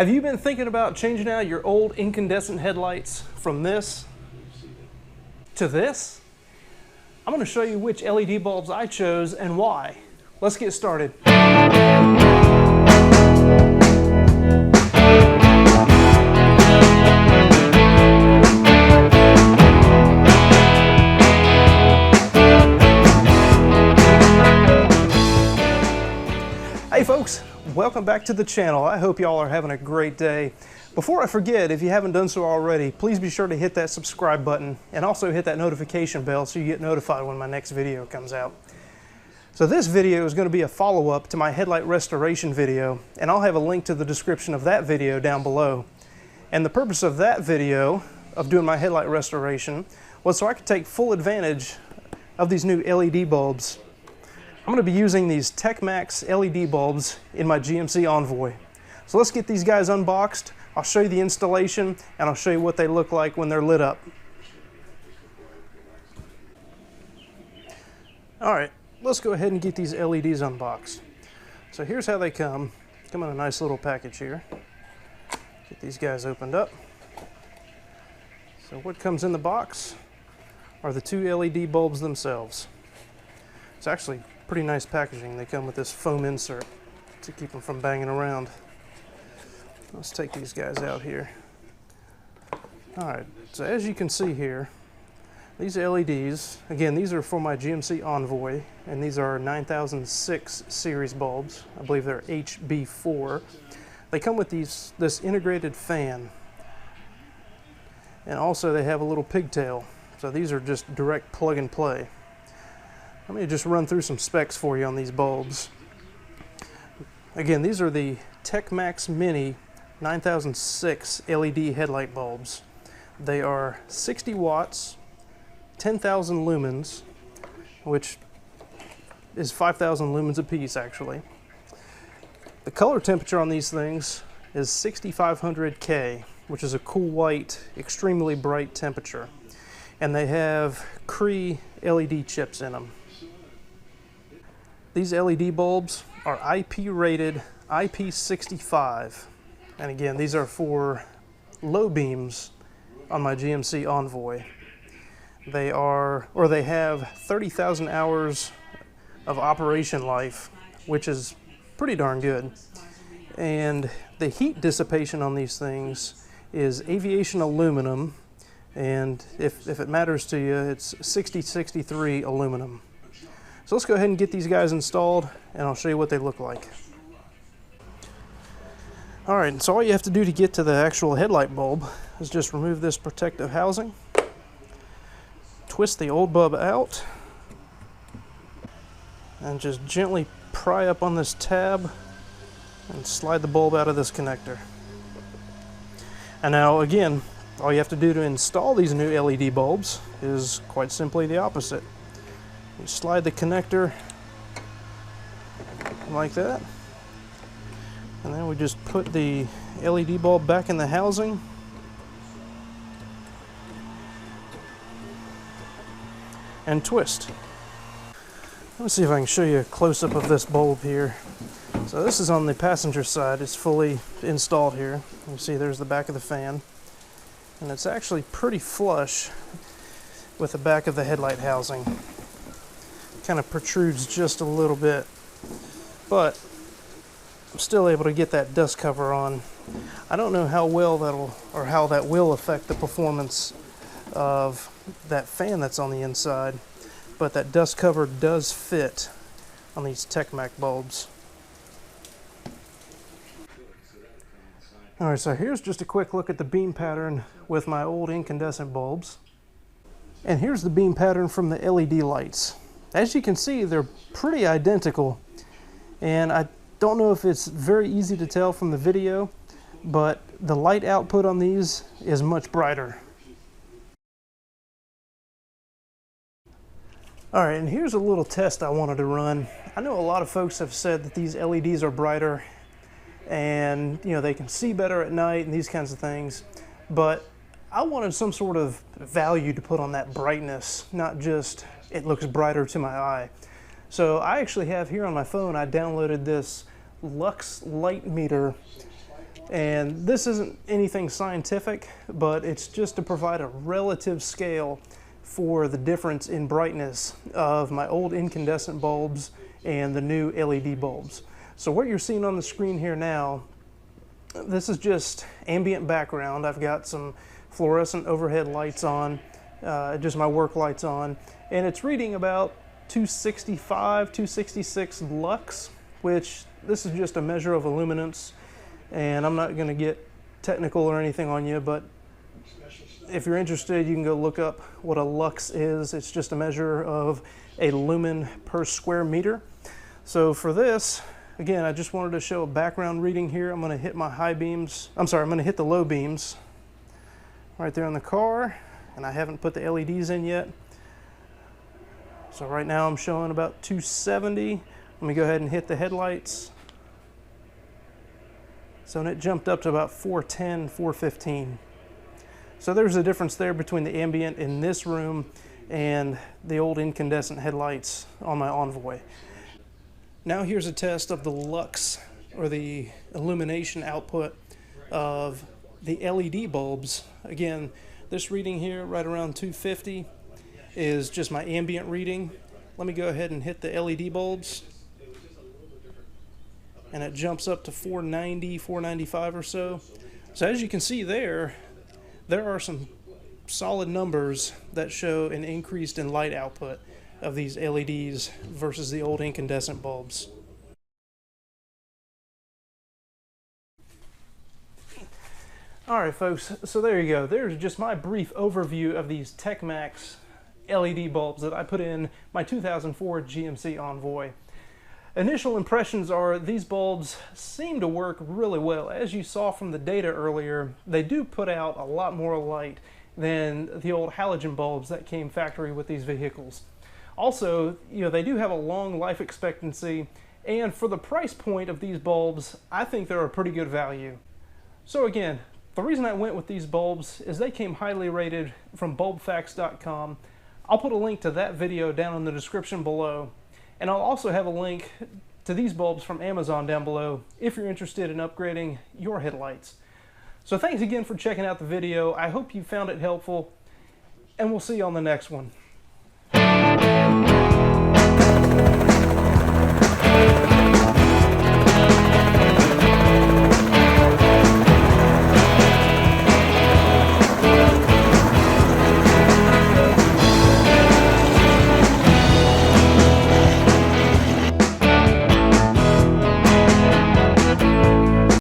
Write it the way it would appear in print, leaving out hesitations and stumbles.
Have you been thinking about changing out your old incandescent headlights from this to this? I'm going to show you which LED bulbs I chose and why. Let's get started. Hey folks, welcome back to the channel. I hope y'all are having a great day. Before I forget, if you haven't done so already, please be sure to hit that subscribe button and also hit that notification bell so you get notified when my next video comes out. So this video is going to be a follow-up to my headlight restoration video, and I'll have a link to the description of that video down below. And the purpose of that video, of doing my headlight restoration, was so I could take full advantage of these new LED bulbs. I'm going to be using these TechMax LED bulbs in my GMC Envoy. So let's get these guys unboxed. I'll show you the installation and I'll show you what they look like when they're lit up. Alright, let's go ahead and get these LEDs unboxed. So here's how they come. Come in a nice little package here. Get these guys opened up. So what comes in the box are the two LED bulbs themselves. It's actually pretty nice packaging. They come with this foam insert to keep them from banging around. Let's take these guys out here. Alright, so as you can see here, these LEDs, again, these are for my GMC Envoy, and these are 9006 series bulbs. I believe they're HB4. They come with this integrated fan, and also they have a little pigtail. So these are just direct plug and play. Let me just run through some specs for you on these bulbs. Again, these are the TechMax Mini 9006 LED headlight bulbs. They are 60 watts, 10,000 lumens, which is 5,000 lumens a piece actually. The color temperature on these things is 6500 K, which is a cool white, extremely bright temperature. And they have Cree LED chips in them. These LED bulbs are IP rated IP65. And again, these are for low beams on my GMC Envoy. They have 30,000 hours of operation life, which is pretty darn good. And the heat dissipation on these things is aviation aluminum, and if it matters to you, it's 6063 aluminum. So let's go ahead and get these guys installed, and I'll show you what they look like. Alright, so all you have to do to get to the actual headlight bulb is just remove this protective housing, twist the old bulb out, and just gently pry up on this tab and slide the bulb out of this connector. And now again, all you have to do to install these new LED bulbs is quite simply the opposite. You slide the connector like that, and then we just put the LED bulb back in the housing, and twist. Let me see if I can show you a close-up of this bulb here. So this is on the passenger side. It's fully installed here. You see there's the back of the fan, and it's actually pretty flush with the back of the headlight housing. Kind of protrudes just a little bit, but I'm still able to get that dust cover on. I don't know how well how that will affect the performance of that fan that's on the inside, but that dust cover does fit on these TechMax bulbs. Alright, so here's just a quick look at the beam pattern with my old incandescent bulbs. And here's the beam pattern from the LED lights. As you can see, they're pretty identical, and I don't know if it's very easy to tell from the video, but the light output on these is much brighter. Alright, and here's a little test I wanted to run. I know a lot of folks have said that these LEDs are brighter and they can see better at night and these kinds of things, but I wanted some sort of value to put on that brightness, not just it looks brighter to my eye. So I actually have here on my phone, I downloaded this Lux light meter And this isn't anything scientific, but it's just to provide a relative scale for the difference in brightness of my old incandescent bulbs and the new LED bulbs. So what you're seeing on the screen here now, this is just ambient background. I've got some fluorescent overhead lights on, just my work lights on, and it's reading about 265, 266 lux, which this is just a measure of illuminance. And I'm not going to get technical or anything on you, but if you're interested, you can go look up what a lux is. It's just a measure of a lumen per square meter. So for this, again, I just wanted to show a background reading here. I'm going to hit my high beams. I'm going to hit the low beams right there on the car, and I haven't put the LEDs in yet. So right now I'm showing about 270. Let me go ahead and hit the headlights. So and it jumped up to about 410, 415. So there's a difference there between the ambient in this room and the old incandescent headlights on my Envoy. Now here's a test of the lux, or the illumination output of the LED bulbs. Again, this reading here, right around 250, is just my ambient reading. Let me go ahead and hit the LED bulbs. And it jumps up to 490, 495 or so. So as you can see there are some solid numbers that show an increase in light output of these LEDs versus the old incandescent bulbs. Alright folks, so there you go. There's just my brief overview of these TechMax LED bulbs that I put in my 2004 GMC Envoy. Initial impressions are these bulbs seem to work really well. As you saw from the data earlier, they do put out a lot more light than the old halogen bulbs that came factory with these vehicles. Also, they do have a long life expectancy, and for the price point of these bulbs, I think they're a pretty good value. So again, the reason I went with these bulbs is they came highly rated from bulbfacts.com. I'll put a link to that video down in the description below. And I'll also have a link to these bulbs from Amazon down below if you're interested in upgrading your headlights. So thanks again for checking out the video. I hope you found it helpful, and we'll see you on the next one.